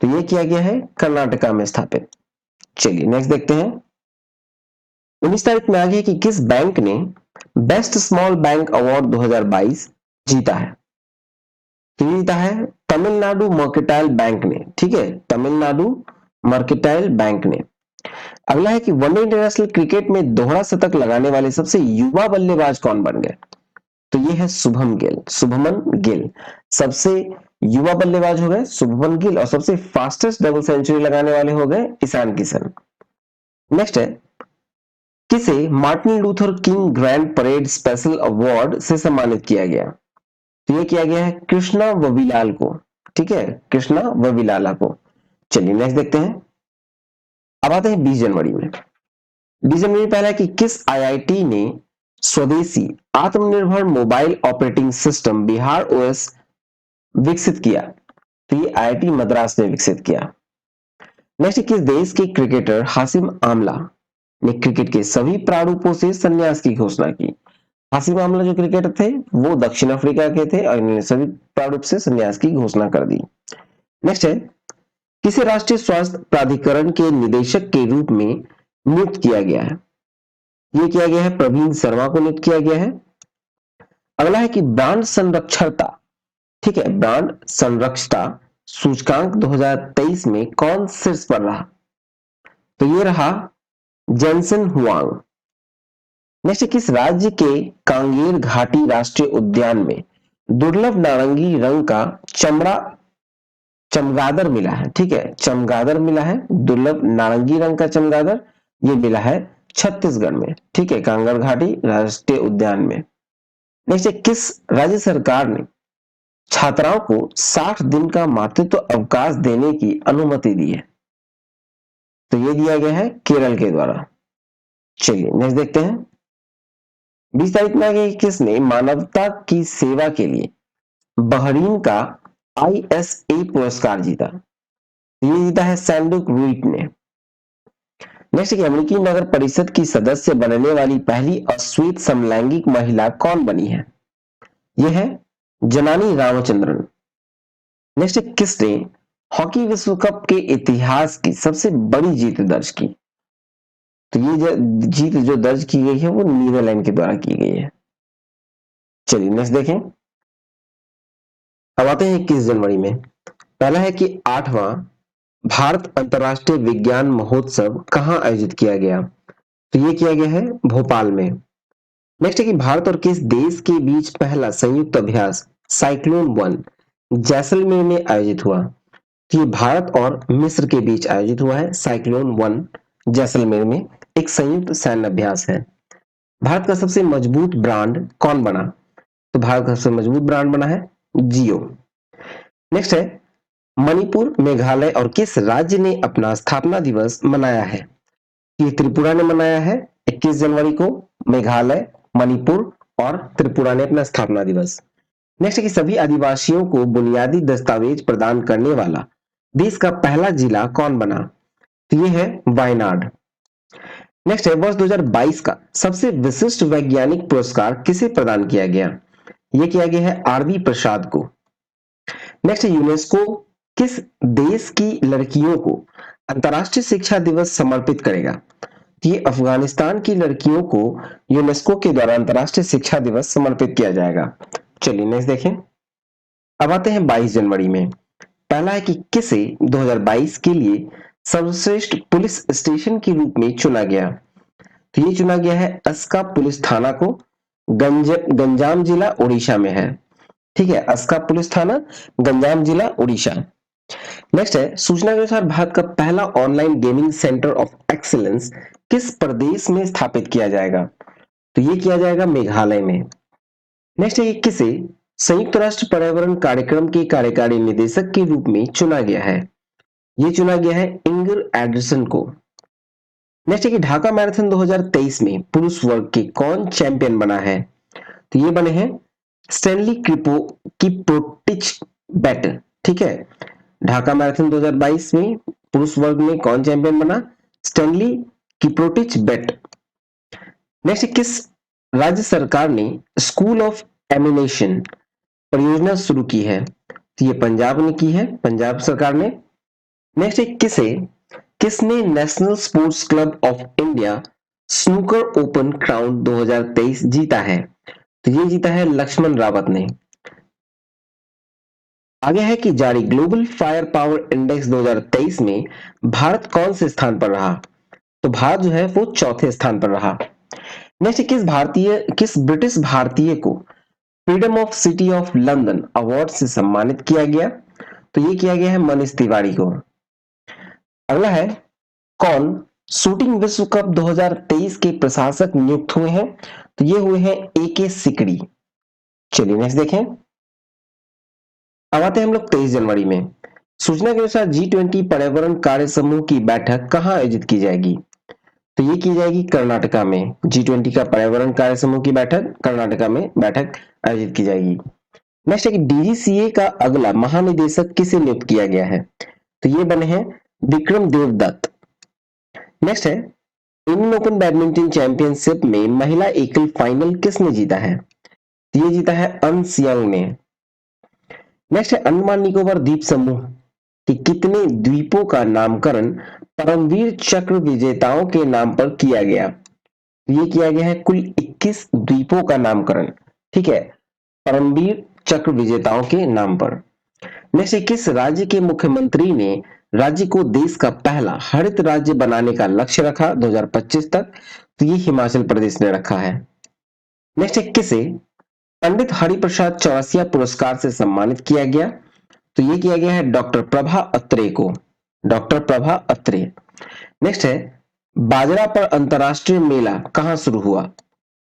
तो ये किया गया है कर्नाटका में स्थापित। चलिए नेक्स्ट देखते हैं। 19 तारीख में आ गया कि किस बैंक ने बेस्ट स्मॉल बैंक अवार्ड 2022 जीता है? तो जीता है तमिलनाडु मर्केंटाइल बैंक ने। ठीक है, तमिलनाडु मर्केंटाइल बैंक ने। अगला है कि वनडे इंटरनेशनल क्रिकेट में दोहरा शतक लगाने वाले सबसे युवा बल्लेबाज कौन बन गए? तो ये है शुभमन गिल सबसे युवा बल्लेबाज हो गए शुभमन गिल, और सबसे फास्टेस्ट डबल सेंचुरी लगाने वाले हो गए ईशान किशन। नेक्स्ट है किसे Martin Luther king grand parade special award से सम्मानित किया गया? तो ये किया गया है कृष्णा वविलाल को। ठीक है, कृष्णा वविलाला को। चलिए नेक्स्ट देखते हैं। अब आते हैं 20 जनवरी में। 20 जनवरी पहला है कि किस आईआईटी ने स्वदेशी आत्मनिर्भर mobile operating system Bihar OS विकसित किया? तो ये आईआईटी मद्रास ने विकसित किया। नेक्स्ट किस देश के क्रिकेटर हाशिम आमला ने क्रिकेट के सभी प्रारूपों से संन्यास की घोषणा की? हाशिम आमला जो क्रिकेटर थे वो दक्षिण अफ्रीका के थे और इन्होंने सभी प्रारूप से संन्यास की घोषणा कर दी। नेक्स्ट है किसे राष्ट्रीय स्वास्थ्य प्राधिकरण के निदेशक के रूप में नियुक्त किया गया है? ये किया गया है प्रवीण शर्मा को नियुक्त किया गया है। अगला है कि ब्रांड संरक्षणता, ठीक है, ब्रांड संरक्षता सूचकांक 2023 में कौन शीर्ष पर रहा? तो ये रहा जेनसन हुआंग। नेक्स्ट किस राज्य के कांगेर घाटी राष्ट्रीय उद्यान में दुर्लभ नारंगी रंग का चमगादड़ मिला है? ठीक है, चमगादड़ मिला है, दुर्लभ नारंगी रंग का चमगादड़ ये मिला है छत्तीसगढ़ में। ठीक है, कांगेर घाटी राष्ट्रीय उद्यान में। नेक्स्ट किस राज्य सरकार ने छात्राओं को 60 दिन का मातृत्व अवकाश देने की अनुमति दी है? तो ये दिया गया है केरल के द्वारा। चलिए नेक्स्ट देखते हैं। 20 तारीख में आ गया किसने मानवता की सेवा के लिए बहरीन का ISA पुरस्कार जीता? ये जीता है सैंडुक रूइट ने। नेक्स्ट कि अमेरिकी नगर परिषद की सदस्य बनने वाली पहली अश्वेत समलैंगिक महिला कौन बनी है? यह है जनानी रामचंद्रन। नेक्स्ट किसने हॉकी विश्व कप के इतिहास की सबसे बड़ी जीत दर्ज की। तो ये जीत जो दर्ज की गई है वो नीदरलैंड के द्वारा की गई है। चलिए नेक्स्ट देखें। अब आते हैं 21 जनवरी में। पहला है कि 8वां भारत अंतर्राष्ट्रीय विज्ञान महोत्सव कहाँ आयोजित किया गया? तो ये किया गया है भोपाल में। नेक्स्ट है कि भारत और किस देश के बीच पहला संयुक्त अभ्यास साइक्लोन 1 जैसलमेर में आयोजित हुआ? तो ये भारत और मिस्र के बीच आयोजित हुआ है साइक्लोन 1 जैसलमेर में, एक संयुक्त सैन्य अभ्यास है। भारत का सबसे मजबूत ब्रांड कौन बना? तो भारत का सबसे मजबूत ब्रांड बना है जियो। नेक्स्ट है मणिपुर, मेघालय और किस राज्य ने अपना स्थापना दिवस मनाया है? ये त्रिपुरा ने मनाया है 21 जनवरी को। मेघालय, मणिपुर और त्रिपुरा ने अपना स्थापना दिवस। नेक्स्ट है कि सभी आदिवासियों को बुनियादी दस्तावेज प्रदान करने वाला देश का पहला जिला कौन बना? तो ये है वायनाड। नेक्स्ट है वर्ष 2022 का सबसे विशिष्ट वैज्ञानिक पुरस्कार किसे प्रदान किया गया? ये किया गया है आरवी प्रसाद को। नेक्स्ट है यूनेस्को किस देश की लड़कियों को अंतर्राष्ट्रीय शिक्षा दिवस समर्पित करेगा? तो ये अफगानिस्तान की लड़कियों को यूनेस्को के द्वारा अंतर्राष्ट्रीय शिक्षा दिवस समर्पित किया जाएगा। चलिए नेक्स्ट देखें। अब आते हैं 22 जनवरी में। पहला है कि किसे 2022 के लिए सर्वश्रेष्ठ पुलिस स्टेशन के रूप में चुना गया? तो ये चुना गया है अस्का पुलिस थाना को, गंजाम जिला उड़ीसा में है। ठीक है, अस्का पुलिस थाना, गंजाम जिला उड़ीसा। नेक्स्ट है सूचना के अनुसार भारत का पहला online gaming centre of excellence किस प्रदेश में स्थापित किया जाएगा? तो ये किया जाएगा मेघालय में। नेक्स्ट है किसे संयुक्त राष्ट्र पर्यावरण कार्यक्रम के कार्यकारी निदेशक के रूप में चुना गया है? ये चुना गया है इंगर एडरसन को। नेक्स्ट है कि ढाका मैराथन 2023 में पुरुष वर्ग के कौन चैंपियन बना है? तो ये बने हैं स्टैनली किप्रोटिच बेट। ठीक है, ढाका मैराथन 2022 में पुरुष वर्ग में कौन चैंपियन बना? स्टैनली किप्रोटिच बेट। नेक्स्ट किस राज्य सरकार ने स्कूल ऑफ एमिनेशन परियोजना शुरू की है? तो ये पंजाब ने की है, पंजाब सरकार ने। नेक्स्ट किसने national sports club of India snooker open crown 2023 जीता है? तो ये जीता है लक्ष्मण रावत ने। आगे है कि जारी ग्लोबल फायर पावर इंडेक्स 2023 में भारत कौन से स्थान पर रहा? तो भारत जो है वो चौथे स्थान पर रहा। नेक्स्ट किस ब्रिटिश भारतीय को freedom of city of London award से सम्मानित किया गया? तो ये किया गया है मनीष तिवारी को। अगला है कौन शूटिंग विश्व कप 2023 के प्रशासक नियुक्त हुए हैं? तो ये हुए हैं AK सिकड़ी। चलिए नेक्स्ट देखें। अब आते हैं हम लोग 23 जनवरी में। सूचना के अनुसार G20 पर्यावरण कार्य समूह की बैठक कहाँ आयोजित की जाएगी? तो ये की जाएगी कर्नाटका में। G20 का पर्यावरण कार्य समूह की बैठक कर्नाटका में बैठक आयोजित की जाएगी। नेक्स्ट है कि DGCA का अगला महानिदेशक किसे नियुक्त किया गया है? तो ये बने हैं विक्रम देवदत्त। नेक्स्ट है इंडियन ओपन बैडमिंटन चैंपियनशिप में महिला एकल फाइनल किसने जीता है? तो ये जीता है अंशियांग ने। नेक्स्ट है अंडमान निकोबार द्वीप समूह कि कितने द्वीपों का नामकरण परमवीर चक्र विजेताओं के नाम पर किया गया? ये किया गया है कुल 21 द्वीपों का नामकरण। ठीक है, परमवीर चक्र विजेताओं के नाम पर। नेक्स्ट किस राज्य के मुख्यमंत्री ने राज्य को देश का पहला हरित राज्य बनाने का लक्ष्य रखा 2025 तक? तो ये हिमाचल प्रदेश ने रखा है। नेक्स्ट किसे पंडित हरिप्रसाद चौरसिया पुरस्कार से सम्मानित किया गया? तो ये किया गया है डॉक्टर प्रभा अत्रे को, डॉक्टर प्रभा अत्रे। नेक्स्ट है बाजरा पर अंतरराष्ट्रीय मेला कहां शुरू हुआ?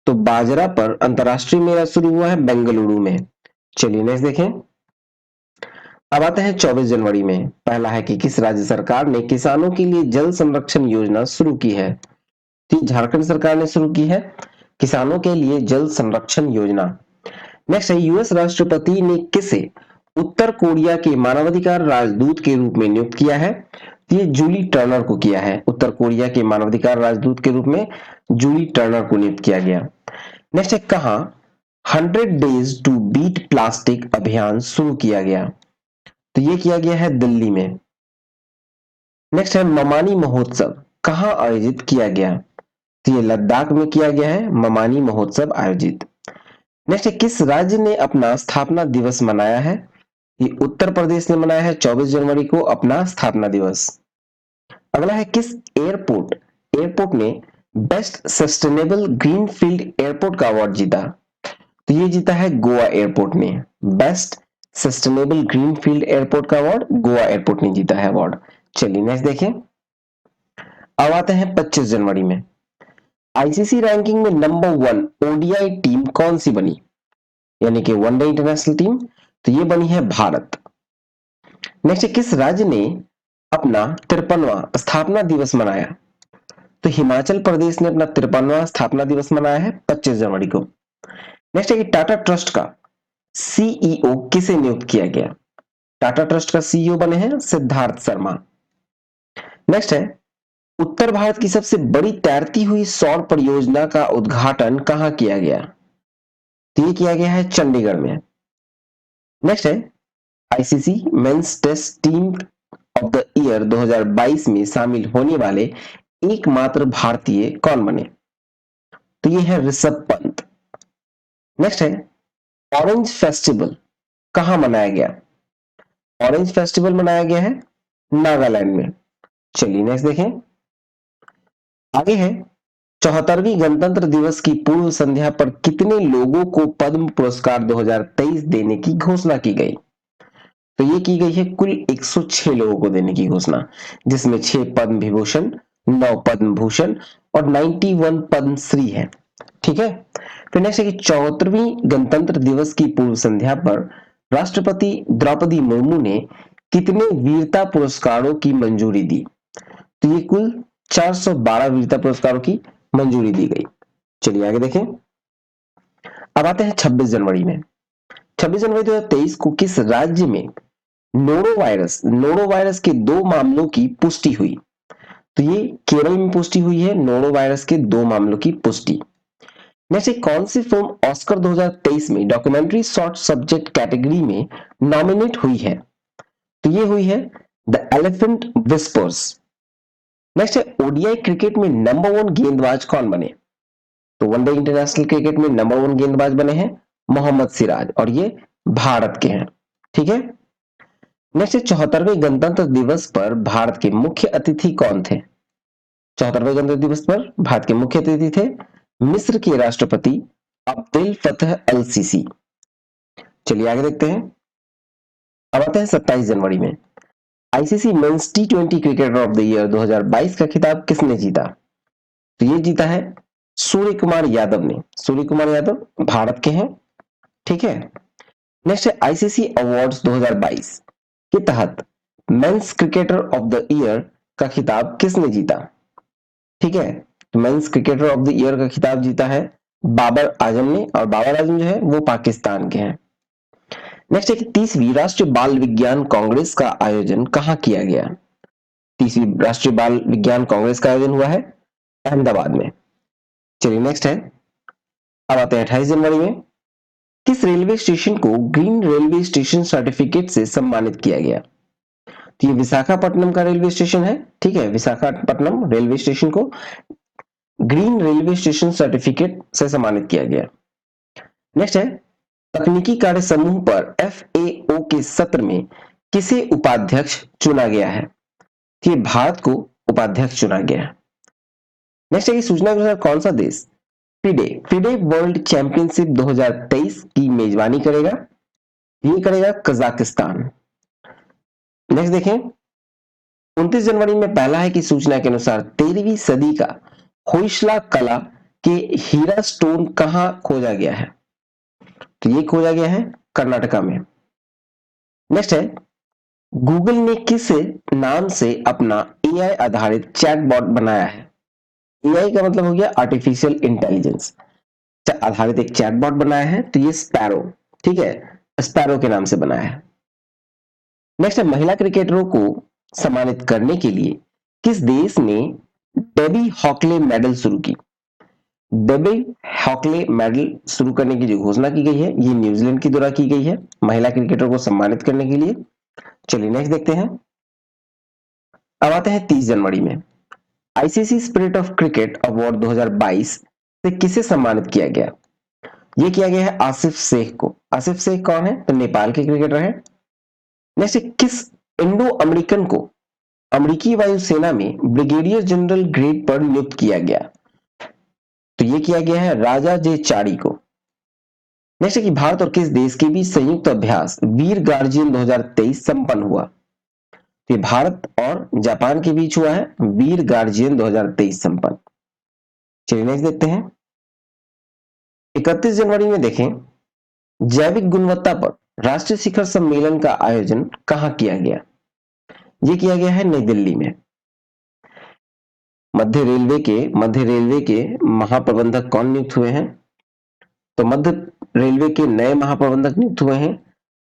तो बाजरा पर अंतरराष्ट्रीय मेला शुरू हुआ है बेंगलुरु में। चलिए नेक्स्ट देखें। अब आते हैं 24 जनवरी में। पहला है कि किस राज्य सरकार ने किसानों के लिए जल संरक्षण योजना शुरू की है? तो झारखंड सरकार ने शुरू की है किसानों के लिए जल संरक्षण योजना। नेक्स्ट है यूएस राष्ट्रपति ने किसे उत्तर कोरिया के मानवाधिकार राजदूत के रूप में नियुक्त किया है? ये जूली टर्नर को किया है। उत्तर कोरिया के मानवाधिकार राजदूत के रूप में जूली टर्नर को नियुक्त किया गया। नेक्स्ट है कहां 100 डेज टू बीट प्लास्टिक अभियान शुरू किया गया? तो ये किया गया है दिल्ली में। नेक्स्ट है ममानी महोत्सव कहाँ आयोजित किया गया? तो ये लद्दाख में किया गया है ममानी महोत्सव आयोजित। नेक्स्ट है किस राज्य ने अपना स्थापना दिवस मनाया है? ये उत्तर प्रदेश ने मनाया है 24 जनवरी को अपना स्थापना दिवस। अगला है किस एयरपोर्ट एयरपोर्ट ने बेस्ट सस्टेनेबल ग्रीनफील्ड एयरपोर्ट का अवार्ड जीता? तो ये जीता है गोवा एयरपोर्ट ने। बेस्ट सस्टेनेबल ग्रीनफील्ड एयरपोर्ट का अवार्ड गोवा एयरपोर्ट ने जीता है अवार्ड। चलिए नेक्स्ट देखें। अब आते हैं 25 जनवरी में। आईसीसी रैंकिंग में नंबर 1 ओडीआई टीम कौन सी बनी, यानी कि वनडे इंटरनेशनल टीम? तो ये बनी है भारत। नेक्स्ट किस राज्य ने अपना 53वां स्थापना दिवस मनाया? तो हिमाचल प्रदेश ने अपना 53वां स्थापना दिवस मनाया है 25 जनवरी को। नेक्स्ट है कि टाटा ट्रस्ट का सीईओ किसे नियुक्त किया गया? टाटा ट्रस्ट का सीईओ बने हैं सिद्धार्थ शर्मा। नेक्स्ट है उत्तर भारत की सबसे बड़ी तैरती हुई सौर परियोजना का उद्घाटन कहां किया गया? तो ये किया गया है चंडीगढ़ में। नेक्स्ट है ICC men's test team of the year 2022 में शामिल होने वाले एकमात्र भारतीय कौन बने? तो ये है ऋषभ पंत। नेक्स्ट है ऑरेंज फेस्टिवल कहां मनाया गया? ऑरेंज फेस्टिवल मनाया गया है नागालैंड में। चलिए नेक्स्ट देखें। आगे है 74वीं गणतंत्र दिवस की पूर्व संध्या पर कितने लोगों को पद्म पुरस्कार 2023 देने की घोषणा की गई? तो ये की गई है कुल 106 लोगों को देने की घोषणा, जिसमें 6 पद्म विभूषण, 9 पद्म भूषण और 91 पद्मश्री है। ठीक है। फिर नेक्स्ट है कि 74वीं गणतंत्र दिवस की पूर्व संध्या पर राष्ट्रपति द्रौपदी मुर्मू ने कितने वीरता पुरस्कारों की मंजूरी दी? तो ये कुल 412 वीरता पुरस्कारों की मंजूरी दी गई। चलिए आगे देखें। अब आते हैं 26 जनवरी में। 26 जनवरी 2023 को किस राज्य में नोरोवायरस के 2 मामलों की पुष्टि हुई? तो ये केरल में पुष्टि हुई है नोरोवायरस के 2 मामलों की पुष्टि। नेक्स्ट कौन सी फिल्म ऑस्कर 2023 में डॉक्यूमेंट्री शॉर्ट सब्जेक्ट कैटेगरी में नॉमिनेट हुई है? तो ये हुई है द एलिफेंट विस्पर्स। नेक्स्ट है ओडीआई क्रिकेट में नंबर 1 गेंदबाज कौन बने? तो वनडे इंटरनेशनल क्रिकेट में नंबर 1 गेंदबाज बने हैं मोहम्मद सिराज और ये भारत के हैं। ठीक है। नेक्स्ट 74वें गणतंत्र दिवस पर भारत के मुख्य अतिथि कौन थे? 74वें गणतंत्र दिवस पर भारत के मुख्य अतिथि थे मिस्र के राष्ट्रपति अब्देल फतह अल सीसी। चलिए आगे देखते हैं। अब आते हैं 27 जनवरी में। ICC men's T20 cricketer of the year 2022 का खिताब किसने जीता? तो ये जीता है सूर्य कुमार यादव ने। सूर्य कुमार यादव भारत के हैं। ठीक है। नेक्स्ट है आईसीसी अवार्ड्स 2022 के तहत men's cricketer of the year का खिताब किसने जीता? ठीक है। तो men's cricketer of the year का खिताब जीता है बाबर आजम ने, और बाबर आजम जो है वो पाकिस्तान के हैं। नेक्स्ट है कि 30वीं राष्ट्रीय बाल विज्ञान कांग्रेस का आयोजन कहां किया गया? 30वीं राष्ट्रीय बाल विज्ञान कांग्रेस का आयोजन हुआ है अहमदाबाद में। चलिए नेक्स्ट है। अब आते हैं 28 जनवरी में। किस रेलवे स्टेशन को ग्रीन रेलवे स्टेशन सर्टिफिकेट से सम्मानित किया गया? तो ये विशाखापट्टनम का रेलवे स्टेशन है। ठीक है। विशाखापट्टनम रेलवे स्टेशन को ग्रीन रेलवे स्टेशन सर्टिफिकेट से सम्मानित किया गया। नेक्स्ट है तकनीकी कार्य समूह पर एफएओ के सत्र में किसे उपाध्यक्ष चुना गया है? तो ये भारत को उपाध्यक्ष चुना गया है। नेक्स्ट है कि सूचना के अनुसार कौन सा देश फिडे वर्ल्ड चैंपियनशिप 2023 की मेजबानी करेगा? ये करेगा कजाकिस्तान। नेक्स्ट देखें। 29 जनवरी में पहला है कि सूचना के अनुसार 13वीं सदी का होयसला कला के हीरा स्टोन कहां खोजा गया है? तो ये खोजा गया है कर्नाटका में। नेक्स्ट है गूगल ने किस नाम से अपना एआई आधारित चैटबॉट बनाया है? एआई का मतलब हो गया आर्टिफिशियल इंटेलिजेंस आधारित एक चैटबॉट बनाया है, तो ये स्पैरो। ठीक है। स्पैरो के नाम से बनाया है। नेक्स्ट है महिला क्रिकेटरों को सम्मानित करने के लिए किस देश ने डेबी हॉकले मेडल शुरू की? डेबी हॉकले मेडल शुरू करने की जो घोषणा की गई है ये न्यूजीलैंड के द्वारा की गई है महिला क्रिकेटर को सम्मानित करने के लिए। चलिए नेक्स्ट देखते हैं। अब आते हैं 30 जनवरी में। ICC spirit of cricket award 2022 से किसे सम्मानित किया गया? ये किया गया है आसिफ शेख को। आसिफ शेख कौन है? तो नेपाल के क्रिकेटर हैं। नेक्स्ट, किस इंडो अमेरिकन को अमेरिकी वायुसेना में ब्रिगेडियर जनरल ग्रेड पर नियुक्त किया गया? तो ये किया गया है राजा जे चारी को। नेक्स्ट है कि भारत और किस देश के बीच संयुक्त अभ्यास वीर गार्जियन 2023 संपन्न हुआ? तो ये भारत और जापान के बीच हुआ है वीर गार्जियन 2023 संपन्न। चलिए नेक्स्ट देखते हैं। 31 जनवरी में देखें, जैविक गुणवत्ता पर राष्ट्रीय शिखर सम्मेलन का आयोजन कहां किया गया? ये किया गया है नई दिल्ली में। मध्य रेलवे के महाप्रबंधक कौन नियुक्त हुए हैं? तो मध्य रेलवे के नए महाप्रबंधक नियुक्त हुए हैं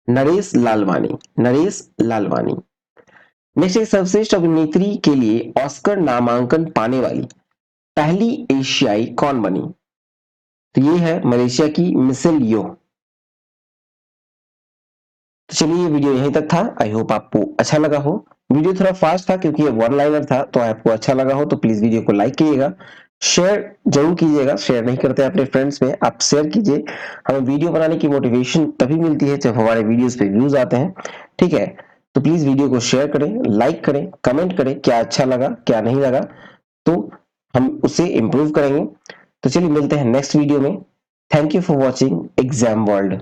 नरेश लालवानी। नेक्स्ट, सर्वश्रेष्ठ अभिनेत्री के लिए ऑस्कर नामांकन पाने वाली पहली एशियाई कौन बनी? तो ये है मलेशिया की मिशेल यो। तो चलिए ये वीडियो यहीं तक था। आई होप आपको अच्छा लगा हो। वीडियो थोड़ा फास्ट था क्योंकि ये वन लाइनर था, तो आपको अच्छा लगा हो तो प्लीज वीडियो को लाइक कीजिएगा, शेयर जरूर कीजिएगा। शेयर नहीं करते अपने फ्रेंड्स में, आप शेयर कीजिए। हमें वीडियो बनाने की मोटिवेशन तभी मिलती है जब हमारे वीडियोस पे व्यूज आते हैं। ठीक है, तो प्लीज वीडियो को शेयर करें, लाइक करें, कमेंट करें क्या अच्छा लगा क्या नहीं लगा, तो हम उसे इम्प्रूव करेंगे। तो चलिए मिलते हैं नेक्स्ट वीडियो में। Thank you for watching exam world.